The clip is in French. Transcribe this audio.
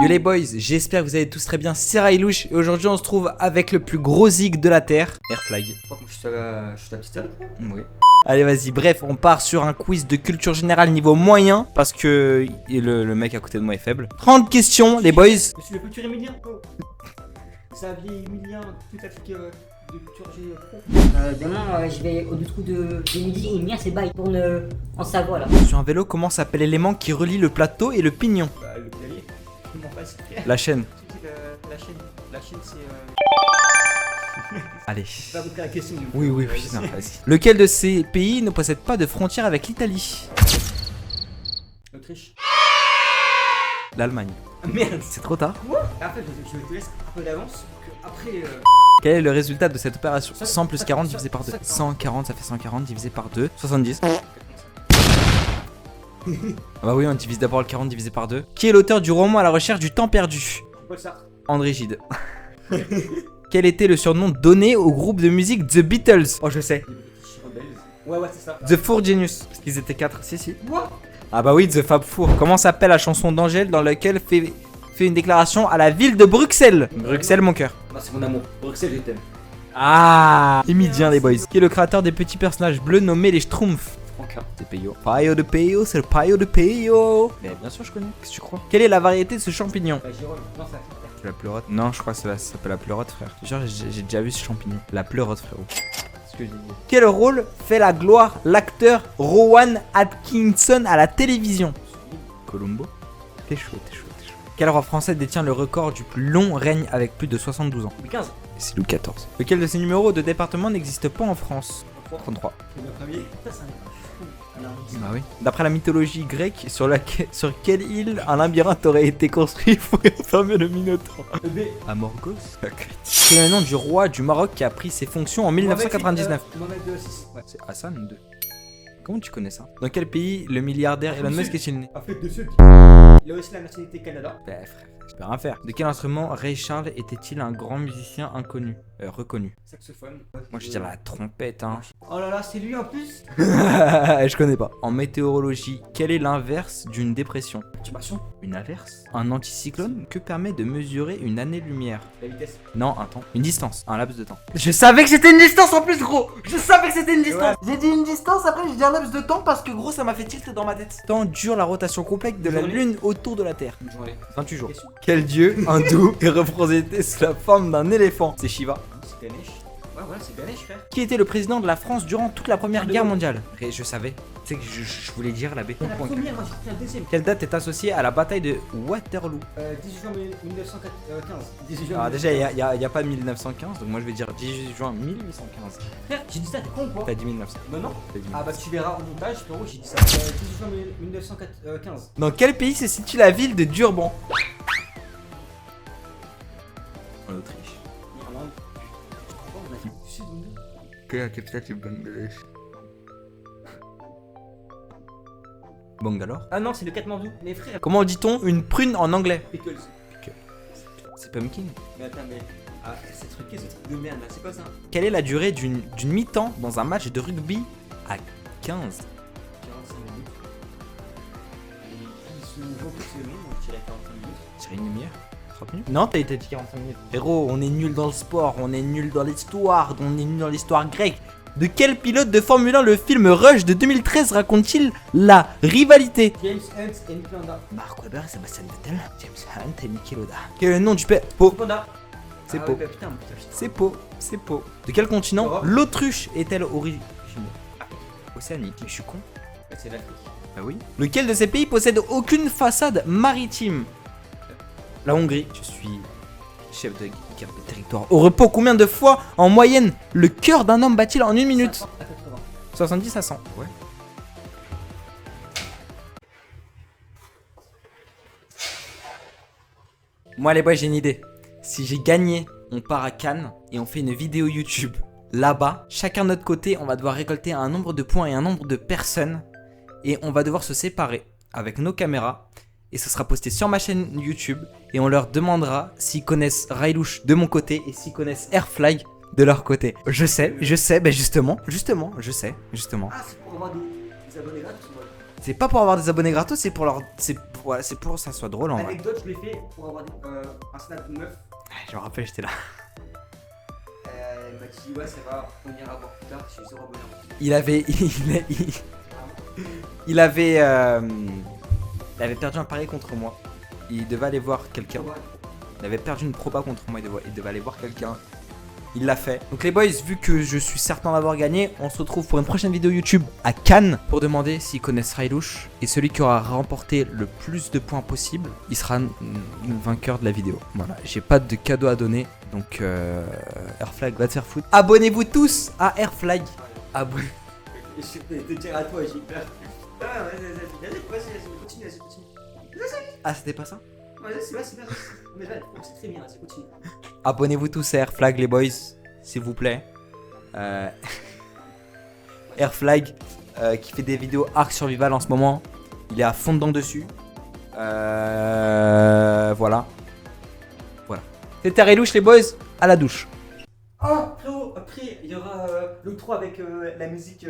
Yo les boys, j'espère que vous allez tous très bien, c'est Railouche et aujourd'hui on se trouve avec le plus gros zig de la terre, Airflag. Je crois que je suis la petite salle. Oui. Allez vas-y, bref, on part sur un quiz de culture générale niveau moyen parce que le mec à côté de moi est faible. 30 questions les boys. Je suis le futur Emilien. Xavier Emilien, tout à fait de culture générale. Demain, je vais au trou de midi et Emilien c'est bail. Il tourne en Savoie là. Sur un vélo, comment s'appelle l'élément qui relie le plateau et le pignon? Bah, le clavier. Comment pas c'est La chaîne. La chaîne c'est. Allez. Va vous faire la question du coup. Oui, non, vas-y. Lequel de ces pays ne possède pas de frontière avec l'Italie? L'Autriche. L'Allemagne. Ah merde. C'est trop tard. Quoi? En fait, je te laisse un peu d'avance. Après. Quel est le résultat de cette opération? 100 plus 40 divisé par 2. 140, ça fait 140 divisé par 2. 70. Ah bah oui, on divise d'abord le 40 divisé par 2. Qui est l'auteur du roman À la recherche du temps perdu? Paul Sartre. André Gide. Quel était le surnom donné au groupe de musique The Beatles? Oh, je sais. Ouais, c'est ça. The Four Genius. Parce qu'ils étaient 4. Si. Quoi? Ah bah oui, The Fab Four. Comment s'appelle la chanson d'Angèle dans laquelle fait une déclaration à la ville de Bruxelles? Bruxelles, mon cœur. Non, c'est mon amour. Bruxelles, je t'aime. Ah, Émilien les boys. Qui est le créateur des petits personnages bleus nommés les Schtroumpfs? Franca. C'est Peyo. Payo de Peyo, c'est le Payo de Peyo. Mais bien sûr, je connais. Qu'est-ce que tu crois? Quelle est la variété de ce champignon? Jérôme. Non, ça. La pleurote? Non, je crois que ça s'appelle la pleurote, frère. Genre, j'ai déjà vu ce champignon. La pleurote, frérot. Ce que j'ai dit. Quel rôle fait la gloire l'acteur Rowan Atkinson à la télévision? Columbo. T'es chaud. Quel roi français détient le record du plus long règne avec plus de 72 ans? Louis XV. C'est Louis XIV. Lequel de ces numéros de département n'existe pas en France? 33. Le premier. Ça, c'est un. Bah oui. D'après la mythologie grecque, sur quelle île un labyrinthe aurait été construit pour enfermer le Minotaure? À Morgos. Quel est le nom du roi du Maroc qui a pris ses fonctions en 1999? Mohamed VI. Ouais. C'est Hassan II. Comment tu connais ça? Dans quel pays le milliardaire Elon Musk est-il né? Afrique du Sud. Il a aussi la nationalité Canada. Bah frère, je peux rien faire. De quel instrument Ray Charles était-il un grand musicien reconnu? Saxophone. Moi je dis la trompette hein. Oh là là, c'est lui en plus. Je connais pas. En météorologie, quel est l'inverse d'une dépression? Perturbation. Une averse? Un anticyclone? Que permet de mesurer une année-lumière? La vitesse. Non, un temps. Une distance, un laps de temps. Je savais que c'était une distance en plus, gros. Je savais que c'était une distance. J'ai dit une distance, après j'ai dit un laps de temps parce que gros ça m'a fait tilt dans ma tête. Temps dure la rotation complète de la Lune autour de la Terre? Une journée. 28 jours. Question. Quel dieu hindou est représenté sous la forme d'un éléphant? C'est Shiva. C'est Ganesh. Ouais, voilà, c'est Ganesh, frère. Qui était le président de la France durant toute la première guerre mondiale? Et je savais. Tu sais que je voulais dire la B. La première, moi j'ai pris la deuxième. Quelle date est associée à la bataille de Waterloo? 18 juin 1915. 18 juin. Alors déjà, il y a pas 1915, donc moi je vais dire 18 juin 1815. Frère, j'ai dit ça, t'es con ou quoi? T'as dit 1900. Non. T'as dit Ah bah tu verras au montage, frérot, j'ai dit ça. 18 juin 1915. Dans quel pays se situe la ville de Durban? En Autriche. Irlande. Tu crois en Afrique du Sud ou non? Quelle est la capitale du Bangladesh? Bangalore. Ah non, c'est le Katmandou. Mais frère, Comment dit-on une prune en anglais? pickles. C'est pumpkin. Mais attends, mais. Ah, c'est truqué ce truc de merde là, c'est quoi ça? Quelle est la durée d'une mi-temps dans un match de rugby à 15? 45 minutes. Ils se repoussent le monde, donc je dirais 45 minutes. C'est une demi-heure? 30 minutes? Non, t'as été dit 45 minutes. Héros, on est nul dans le sport, on est nul dans l'histoire, on est nul dans l'histoire grecque. De quel pilote de Formule 1 le film Rush de 2013 raconte-t-il la rivalité? James Hunt et Nick Lauda. Mark Webber et Sebastian Vettel, James Hunt et Niki Lauda. Quel est le nom du père? Po. Panda. C'est Ah Po. ouais, putain. C'est Po. C'est Po. De quel continent Europe. l'autruche est-elle originée? Océanique. Mais je suis con. Bah, c'est l'Afrique. Bah oui. Lequel de ces pays possède aucune façade maritime? La Hongrie. Je suis chef de guerre de territoire. Au repos, combien de fois en moyenne le cœur d'un homme bat-il en une minute? 50 à 80. 70 à 100. Ouais. Moi les boys, j'ai une idée. Si j'ai gagné, on part à Cannes et on fait une vidéo YouTube. Là-bas, chacun de notre côté, on va devoir récolter un nombre de points et un nombre de personnes. Et on va devoir se séparer avec nos caméras. Et ce sera posté sur ma chaîne YouTube. Et on leur demandera s'ils connaissent Railouche de mon côté et s'ils connaissent Airfly de leur côté. Je sais, ben justement, je sais. Ah, c'est pour avoir des abonnés là, C'est pas pour avoir des abonnés gratos, c'est pour leur. C'est pour que ça soit drôle en vrai. Anecdote, je l'ai fait pour avoir un snap de meuf. Je me rappelle, j'étais là. Elle m'a dit ouais ça va, on ira voir plus tard, je suis 0 abonnés. Il avait perdu un pari contre moi. Il devait aller voir quelqu'un. Il avait perdu une proba contre moi, il devait aller voir quelqu'un. Il l'a fait. Donc les boys, vu que je suis certain d'avoir gagné, on se retrouve pour une prochaine vidéo YouTube à Cannes pour demander s'ils connaissent Railouche. Et celui qui aura remporté le plus de points possible, il sera le vainqueur de la vidéo. Voilà, j'ai pas de cadeau à donner. Donc Airflag va te faire foutre. Abonnez-vous tous à Airflag. Abonnez. Je vais te dire à toi, j'ai peur. Vas-y, continue. Ah, c'était pas ça? Ouais, c'est bien. Mais là, c'est très bien, vas-y, continue. Abonnez-vous tous à Airflag les boys, s'il vous plaît. Airflag qui fait des vidéos Ark Survival en ce moment. Il est à fond dedans dessus. Voilà. C'était Railouche les boys, à la douche. Oh frérot, après il y aura l'outro avec la musique.